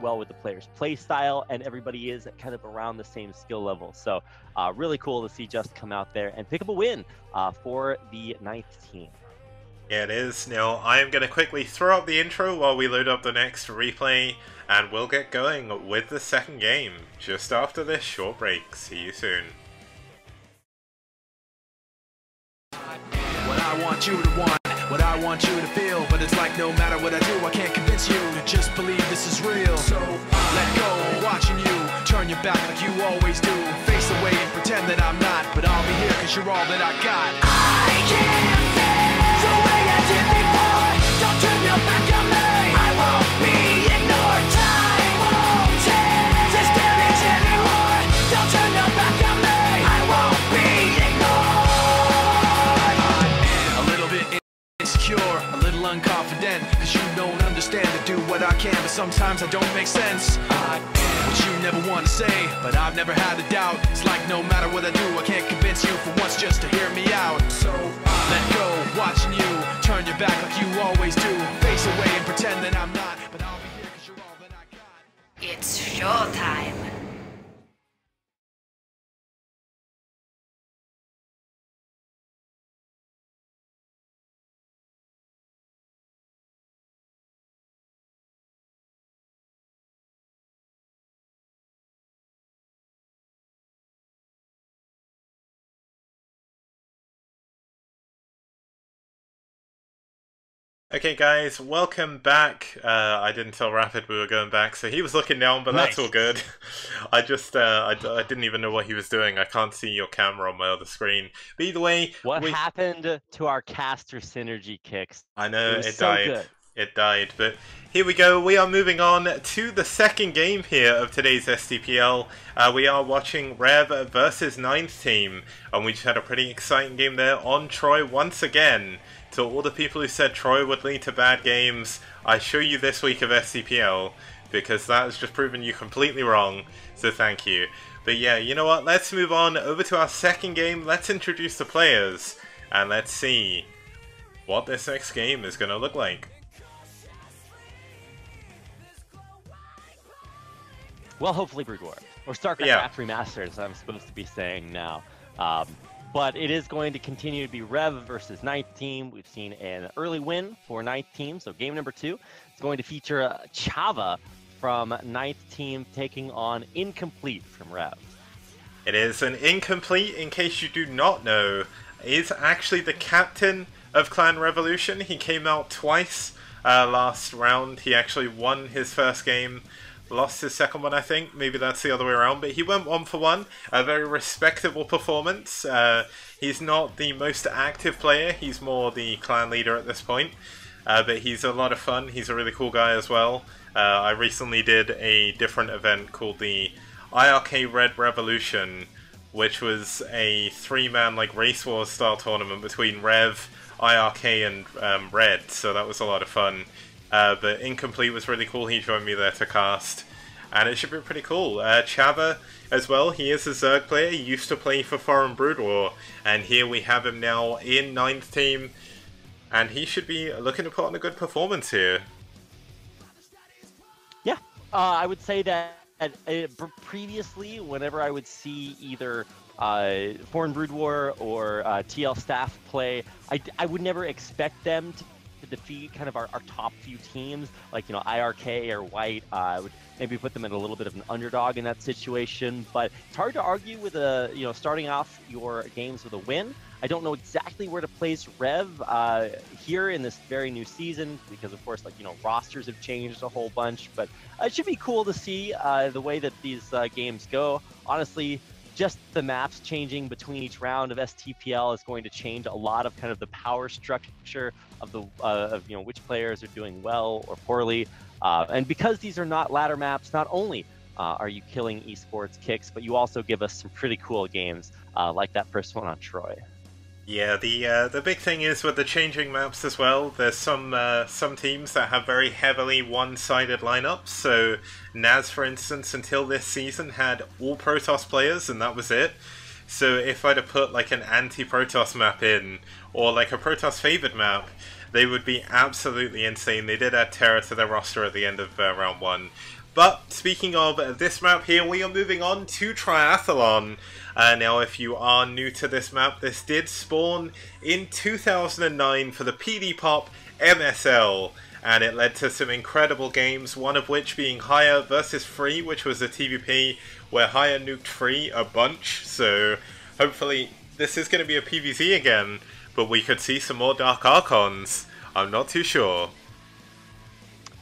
well with the player's play style, and everybody is kind of around the same skill level. So really cool to see Just come out there and pick up a win for the 9th team. Yeah, it is. Now, I am going to quickly throw up the intro while we load up the next replay, and we'll get going with the second game just after this short break. See you soon. What I want you to want, what I want you to feel, but it's like no matter what I do, I can't convince you to just believe this is real. So let go, I'm watching you, turn your back like you always do, face away and pretend that I'm not, but I'll be here cause you're all that I got. I can't feel the way I did before, don't turn your back on me, I won't be ignored, time won't take this damage anymore, don't turn your back on me, I won't be ignored. Insecure, a little unconfident, cause you don't understand to do what I can, but sometimes I don't make sense. I am what you never want to say, but I've never had a doubt. It's like no matter what I do, I can't convince you for once just to hear me out. So let go, watching you, turn your back like you always do, face away and pretend that I'm not, but I'll be here cause you're all that I got. It's showtime. Okay guys, welcome back. I didn't tell Rapid we were going back, so he was looking down, but that's all good. I just, I didn't even know what he was doing. I can't see your camera on my other screen. But either way... What happened to our caster synergy kicks? I know, it so died. Good. It died, but here we go. We are moving on to the second game here of today's STPL. We are watching ReV versus 9thTeam, and we just had a pretty exciting game there on Troy once again. To all the people who said Troy would lead to bad games, I show you this week of STPL, because that has just proven you completely wrong, so thank you. But yeah, you know what, let's move on over to our second game, let's introduce the players, and let's see what this next game is going to look like. Well, hopefully Brood War, or StarCraft Remastered, as I'm supposed to be saying now. But it is going to continue to be ReV versus 9thTeam. We've seen an early win for 9thTeam, so game number 2. It's going to feature Chava from 9thTeam taking on Incomplete from ReV. It is an Incomplete, in case you do not know, is actually the captain of Clan Revolution. He came out twice last round. He actually won his first game. Lost his second one, I think. Maybe that's the other way around. But he went 1 for 1. A very respectable performance. He's not the most active player. He's more the clan leader at this point. But he's a lot of fun. He's a really cool guy as well. I recently did a different event called the IRK Red Revolution, which was a 3-man like Race Wars style tournament between ReV, IRK, and Red. So that was a lot of fun. But Incomplete was really cool. He joined me there to cast, and it should be pretty cool. Chava as well, he is a Zerg player. He used to play for Foreign Brood War, and here we have him now in 9thTeam, and he should be looking to put on a good performance here. Yeah, I would say that previously, whenever I would see either Foreign Brood War or TL Staff play, I would never expect them to defeat kind of our top few teams, like, you know, IRK or White. I would maybe put them in a little bit of an underdog in that situation, but it's hard to argue with starting off your games with a win. I don't know exactly where to place ReV here in this very new season, because of course, like, you know, rosters have changed a whole bunch, but it should be cool to see the way that these games go. Honestly, just the maps changing between each round of STPL is going to change a lot of kind of the power structure of the which players are doing well or poorly. And because these are not ladder maps, not only are you killing esports kicks, but you also give us some pretty cool games like that first one on Troy. Yeah, the big thing is with the changing maps as well, there's some teams that have very heavily one-sided lineups. So Naz, for instance, until this season had all Protoss players, and that was it. So if I'd have put like an anti-Protoss map in, or like a Protoss favored map, they would be absolutely insane. They did add Terra to their roster at the end of round 1. But speaking of this map here, we are moving on to Triathlon. Now, if you are new to this map, this did spawn in 2009 for the PD Pop MSL. And it led to some incredible games, one of which being Haya versus Free, which was a TVP where Haya nuked Free a bunch. So hopefully this is going to be a PvZ again, but we could see some more Dark Archons. I'm not too sure.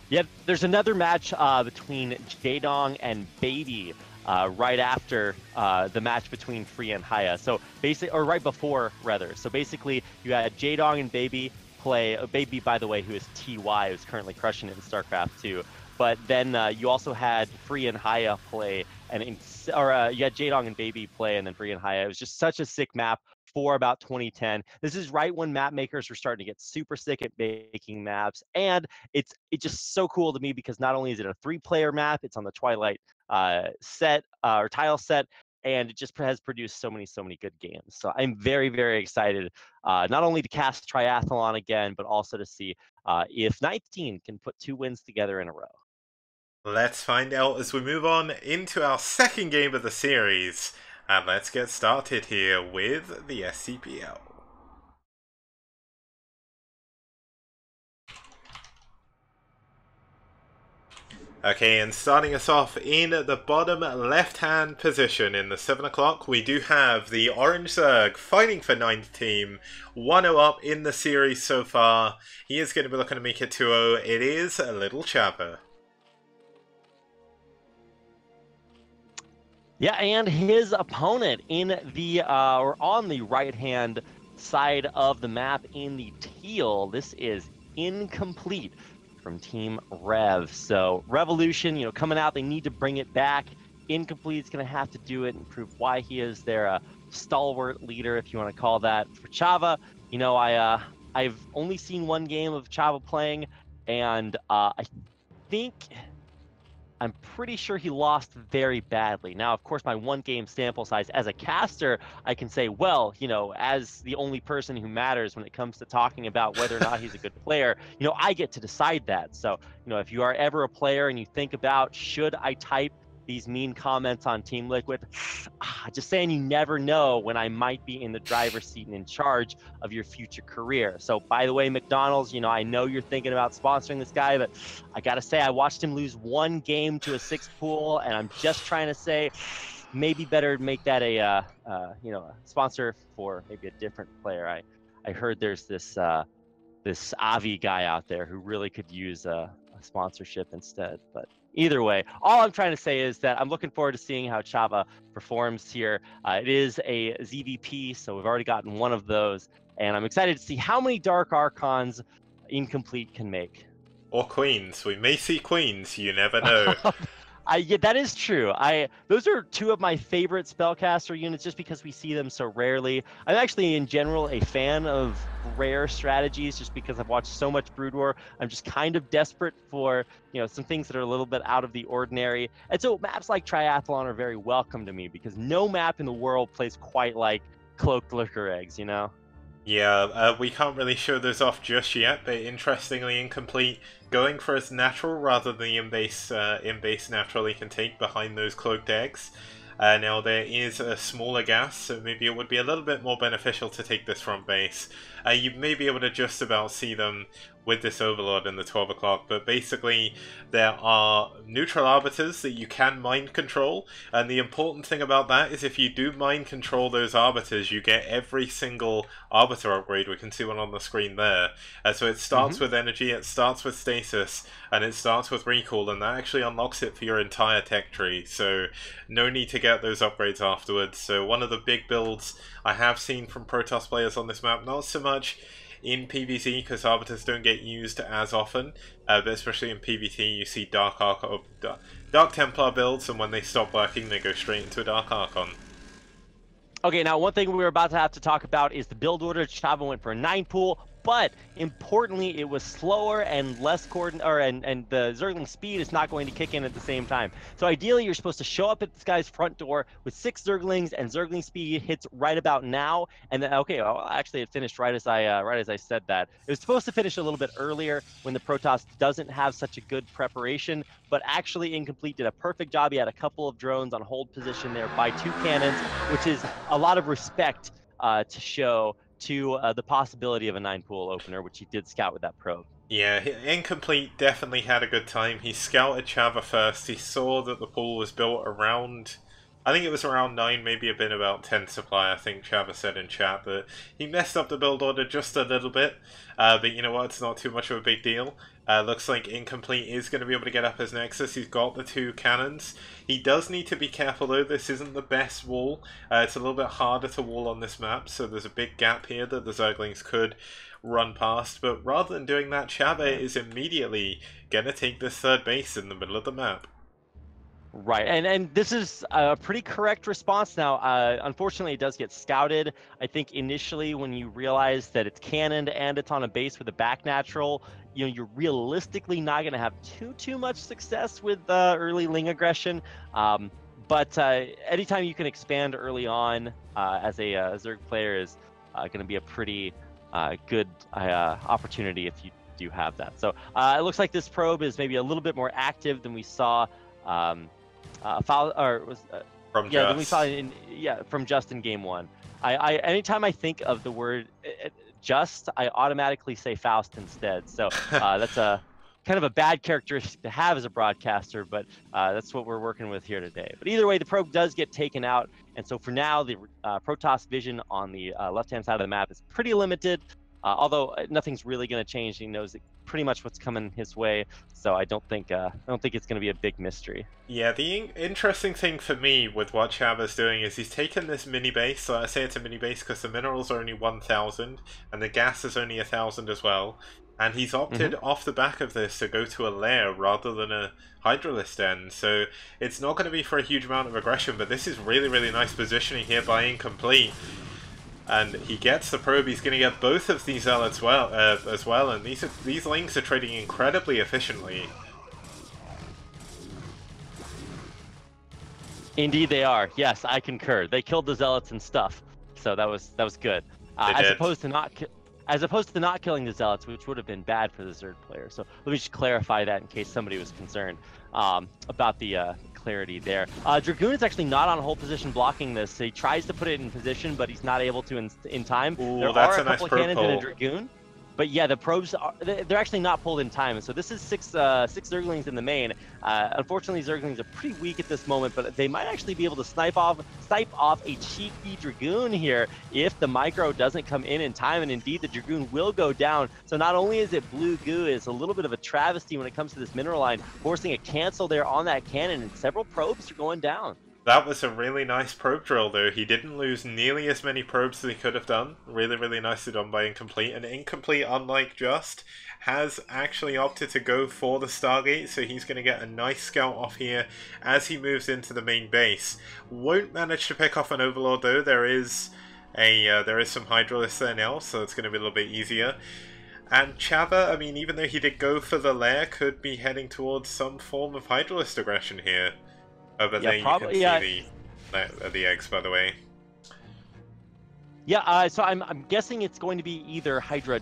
Yeah, there's another match between Jaedong and Baby right after the match between Free and Haya. So basically, or right before rather. So basically, you had Jaedong and Baby play. Baby, by the way, who is TY, who's currently crushing it in StarCraft 2. But then you also had Free and Haya play, and you had Jaedong and Baby play, and then Free and Haya. It was just such a sick map for about 2010. This is right when map makers were starting to get super sick at making maps, and it's just so cool to me because not only is it a 3-player map, it's on the Twilight set or tile set, and it just has produced so many good games. So I'm very excited, not only to cast Triathlon again, but also to see if 9thTeam can put 2 wins together in a row. Let's find out as we move on into our second game of the series. And let's get started here with the STPL. Okay, and starting us off in the bottom left-hand position in the 7 o'clock, we do have the Orange Zerg fighting for 9thTeam, 1-0 up in the series so far. He is going to be looking to make it 2-0. It is a little Chava. Yeah, and his opponent in the or on the right-hand side of the map in the teal, this is incomplete from Team ReV. So Revolution, coming out, they need to bring it back. Incomplete is going to have to do it and prove why he is their stalwart leader, if you want to call that. For Chava, I've only seen 1 game of Chava playing, and I'm pretty sure he lost very badly. Now, of course, my 1-game sample size as a caster, I can say, well, as the only person who matters when it comes to talking about whether or not he's a good player, I get to decide that. So, if you are ever a player and you think about, should I type these mean comments on Team Liquid, just saying, you never know when I might be in the driver's seat and in charge of your future career. So, by the way, McDonald's, I know you're thinking about sponsoring this guy, but I gotta say, I watched him lose 1 game to a 6 pool, and I'm just trying to say, maybe better make that a sponsor for maybe a different player. I heard there's this Avi guy out there who really could use a sponsorship instead, but either way, all I'm trying to say is that I'm looking forward to seeing how Chava performs here. It is a ZVP, so we've already gotten 1 of those, and I'm excited to see how many Dark Archons Incomplete can make. Or Queens. We may see Queens, you never know. Yeah, that is true. Those are 2 of my favorite spellcaster units just because we see them so rarely. I'm actually, in general, a fan of rare strategies just because I've watched so much Brood War. I'm just kind of desperate for, some things that are a little bit out of the ordinary. And so maps like Triathlon are very welcome to me because no map in the world plays quite like Cloaked Lurker Eggs, Yeah, we can't really show those off just yet, but interestingly Incomplete going for his natural rather than the in-base natural he can take behind those cloaked eggs. Now there is a smaller gas, so maybe it would be a little bit more beneficial to take this from base. You may be able to just about see them with this Overlord in the 12 o'clock, but basically there are neutral arbiters that you can mind control, and the important thing about that is if you do mind control those arbiters, you get every single arbiter upgrade. We can see one on the screen there. So it starts with energy, it starts with stasis, and it starts with recall, and that actually unlocks it for your entire tech tree, so no need to get those upgrades afterwards. So one of the big builds I have seen from Protoss players on this map, not so much in PvZ because arbiters don't get used as often, but especially in PvT you see Dark Templar builds, and when they stop working they go straight into a Dark Archon. Okay, now one thing we're about to have to talk about is the build order. Chava went for a 9 pool, but importantly, it was slower and less and the Zergling speed is not going to kick in at the same time. So ideally, you're supposed to show up at this guy's front door with 6 Zerglings, and Zergling speed hits right about now. And then, okay, well, actually, it finished right as I said that. It was supposed to finish a little bit earlier when the Protoss doesn't have such a good preparation, but actually Incomplete did a perfect job. He had a couple of drones on hold position there by 2 cannons, which is a lot of respect to show to the possibility of a 9-pool opener, which he did scout with that probe. Yeah, Incomplete definitely had a good time. He scouted Chava first. He saw that the pool was built around, I think it was around 9, maybe a bit about 10 supply. I think Chava said in chat that he messed up the build order just a little bit. But you know what, it's not too much of a big deal. Looks like Incomplete is going to be able to get up his Nexus. He's got the 2 cannons. He does need to be careful though, this isn't the best wall. It's a little bit harder to wall on this map, so there's a big gap here that the Zerglings could run past. But rather than doing that, Chava is immediately going to take this 3rd base in the middle of the map. Right, and this is a pretty correct response now. Unfortunately, it does get scouted. I think initially when you realize that it's cannoned and it's on a base with a back natural, you know, you're realistically not going to have too much success with early Ling aggression. But anytime you can expand early on as a Zerg player is going to be a pretty good opportunity if you do have that. So it looks like this probe is maybe a little bit more active than we saw. From Then we saw from just in game 1. Anytime I think of the word just, I automatically say Faust instead. So that's a kind of a bad characteristic to have as a broadcaster, but that's what we're working with here today. But either way, the probe does get taken out, and so for now, the Protoss vision on the left-hand side of the map is pretty limited. Although nothing's really going to change, he knows pretty much what's coming his way. So I don't think it's going to be a big mystery. Yeah, the interesting thing for me with what Chava's doing is he's taken this mini base. So I say it's a mini base because the minerals are only 1,000 and the gas is only 1,000 as well. And he's opted off the back of this to go to a lair rather than a Hydralisk end. So it's not going to be for a huge amount of aggression, but this is really, really nice positioning here by Incomplete. And he gets the probe. He's going to get both of these Zealots as well, and these Lings are trading incredibly efficiently. Indeed, they are. Yes, I concur. They killed the Zealots and stuff, so that was good. As opposed to not killing the Zealots, which would have been bad for the Zerg player. So let me just clarify that in case somebody was concerned about the clarity there. Dragoon is actually not on hold position blocking this. He tries to put it in position, but he's not able to in time. Ooh, there that's are a nice couple of probe cannons pull. and a Dragoon. But yeah, the probes they're actually not pulled in time. So this is six Zerglings in the main. Unfortunately, Zerglings are pretty weak at this moment, but they might actually be able to snipe off a cheeky Dragoon here if the micro doesn't come in time. And indeed, the Dragoon will go down. So not only is it blue goo, it's a little bit of a travesty when it comes to this mineral line, forcing a cancel there on that cannon, and several probes are going down. That was a really nice probe drill, though. He didn't lose nearly as many probes as he could have done. Really, really nicely done by Incomplete. And Incomplete, unlike Just, has actually opted to go for the Stargate, so he's going to get a nice scout off here as he moves into the main base. Won't manage to pick off an Overlord, though. There is some Hydralisk there now, so it's going to be a little bit easier. And Chava, I mean, even though he did go for the lair, could be heading towards some form of Hydralisk aggression here. Oh, but there you can see the eggs, by the way. Yeah, so I'm guessing it's going to be either Hydra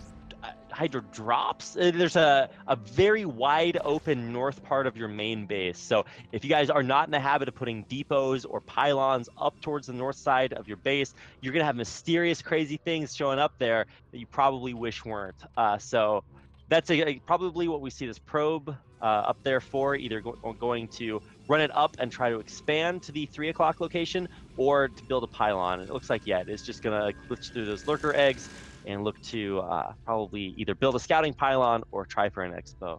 drops. There's a very wide open north part of your main base. So if you guys are not in the habit of putting depots or pylons up towards the north side of your base, you're going to have mysterious, crazy things showing up there that you probably wish weren't. So that's probably what we see this probe up there for, either going to run it up and try to expand to the 3 o'clock location, or to build a pylon. And it looks like, yeah, it's just going to glitch through those lurker eggs and look to probably either build a scouting pylon or try for an expo.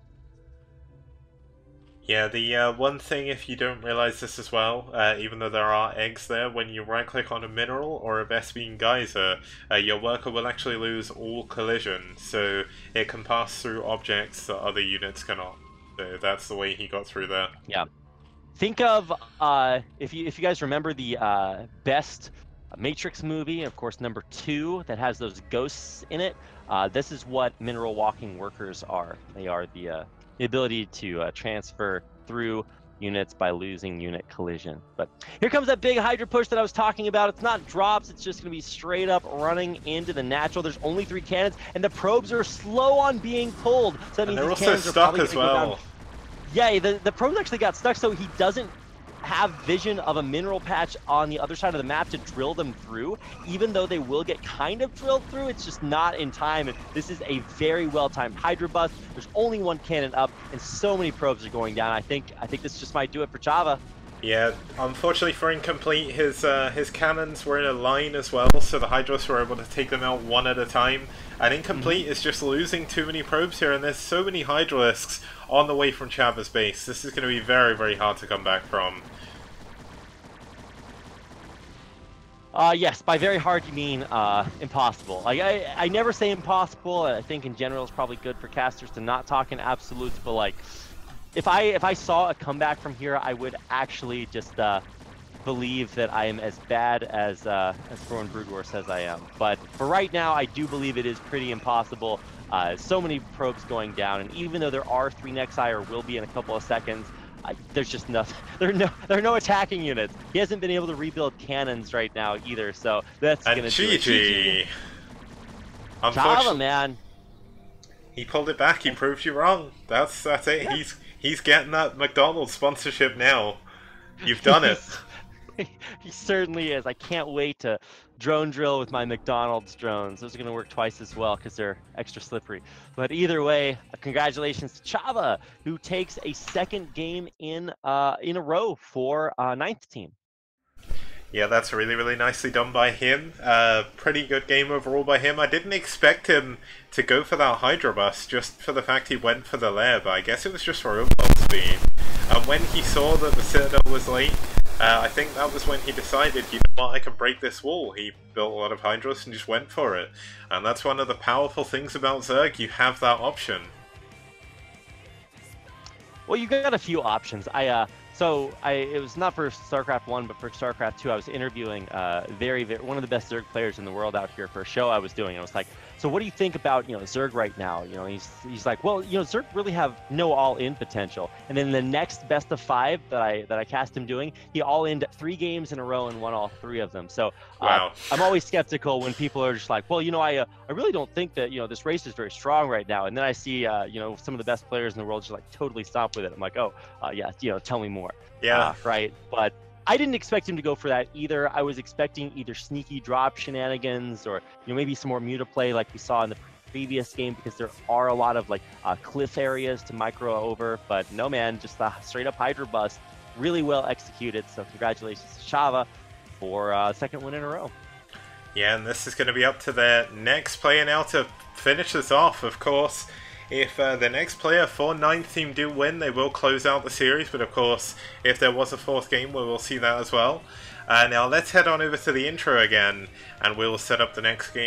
Yeah, the one thing, if you don't realize this as well, even though there are eggs there, when you right-click on a mineral or a Vespene geyser, your worker will actually lose all collision, so it can pass through objects that other units cannot. So that's the way he got through there. Yeah. Think of if you guys remember the best Matrix movie, of course, number 2 that has those ghosts in it. This is what mineral walking workers are. They are the ability to transfer through units by losing unit collision. But here comes that big Hydra push that I was talking about. It's not drops, it's just going to be straight up running into the natural. There's only 3 cannons, and the probes are slow on being pulled. So that means they're these also cannons stuck are probably as gonna go well. down. Yeah, the probes actually got stuck, so he doesn't have vision of a mineral patch on the other side of the map to drill them through. Even though they will get kind of drilled through, it's just not in time. And this is a very well-timed Hydra bust. There's only 1 cannon up, and so many probes are going down. I think this just might do it for Chava. Yeah, unfortunately for Incomplete, his cannons were in a line as well, so the Hydras were able to take them out one at a time. And Incomplete is just losing too many probes here, and there's so many Hydralisks on the way from Chava's base. This is going to be very, very hard to come back from. Yes, by very hard you mean impossible. Like I never say impossible. I think in general it's probably good for casters to not talk in absolutes, but like if I saw a comeback from here, I would actually just believe that I am as bad as Thorn Brood says I am. But for right now, I do believe it is pretty impossible. So many probes going down, and even though there are 3 Nexi or will be in a couple of seconds, there's just nothing. There are no attacking units. He hasn't been able to rebuild cannons right now either, so that's gonna do it. GG. Chava, man. He pulled it back. He proved you wrong. That's it. Yeah. He's getting that McDonald's sponsorship now. You've done it. He certainly is. I can't wait to drone drill with my McDonald's drones. Those are going to work twice as well because they're extra slippery. But either way, congratulations to Chava, who takes a 2nd game in a row for 9thTeam. Yeah, that's really, really nicely done by him. Pretty good game overall by him. I didn't expect him to go for that Hydra bust just for the fact he went for the lair, but I guess it was just for overall speed. And when he saw that the Citadel was late, I think that was when he decided, you know what, I can break this wall. He built a lot of Hydras and just went for it. And that's one of the powerful things about Zerg, you have that option. Well, you got a few options. It was not for StarCraft 1, but for StarCraft 2, I was interviewing one of the best Zerg players in the world out here for a show I was doing. I was like, so what do you think about, Zerg right now? He's like, well, Zerg really have no all-in potential. And then the next best of 5 that I cast him doing, he all-inned 3 games in a row and won all 3 of them. So wow. I'm always skeptical when people are just like, well, I really don't think that, this race is very strong right now. And then I see, some of the best players in the world just like totally stop with it. I'm like, oh, yeah, tell me more. Yeah. Right. But I didn't expect him to go for that either. I was expecting either sneaky drop shenanigans or maybe some more mutaplay like we saw in the previous game, because there are a lot of like cliff areas to micro over. But no, man, just a straight up Hydra bust, really well executed. So congratulations to Chava for 2nd win in a row. Yeah, and this is going to be up to the next player now to finish this off, of course. If the next player for 9thTeam do win, they will close out the series, but of course, if there was a 4th game, we will see that as well. Now let's head on over to the intro again, and we'll set up the next game.